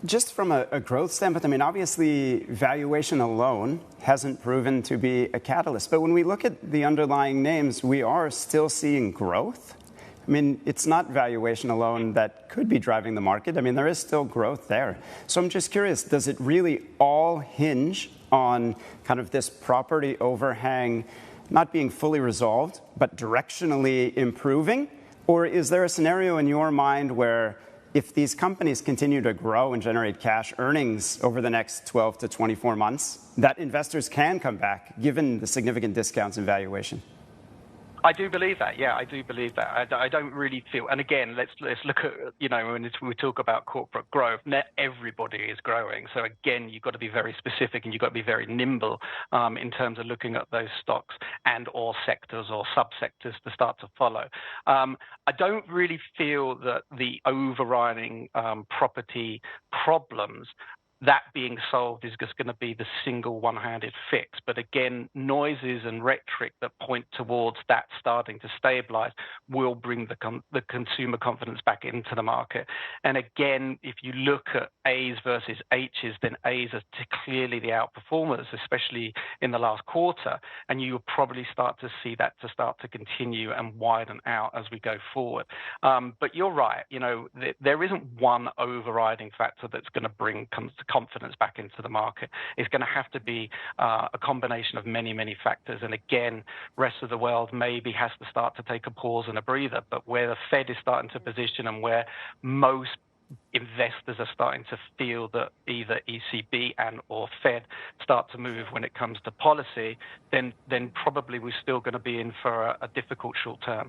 Just from a growth standpoint, I mean, obviously, valuation alone hasn't proven to be a catalyst. But when we look at the underlying names, we are still seeing growth. I mean, it's not valuation alone that could be driving the market. I mean, there is still growth there. So I'm just curious, does it really all hinge on kind of this property overhang not being fully resolved, but directionally improving? Or is there a scenario in your mind where if these companies continue to grow and generate cash earnings over the next 12 to 24 months, that investors can come back, given the significant discounts in valuation? I do believe that. Yeah, I do believe that. I don't really feel. And again, let's look at, when we talk about corporate growth, not everybody is growing. So again, you've got to be very specific and you've got to be very nimble in terms of looking at those stocks and or sectors or subsectors to start to follow. I don't really feel that the overriding property problems that being solved is just going to be the single one-handed fix. But again, noises and rhetoric that point towards that starting to stabilize will bring the consumer confidence back into the market. And again, if you look at A's versus H's, then A's are clearly the outperformers, especially in the last quarter. And you will probably start to see that to start to continue and widen out as we go forward. But you're right, there isn't one overriding factor that's going to bring confidence back into the market. It's going to have to be a combination of many, many factors. And again, rest of the world maybe has to start to take a pause and a breather. But where the Fed is starting to position and where most investors are starting to feel that either ECB and or Fed start to move when it comes to policy, then probably we're still going to be in for a difficult short term.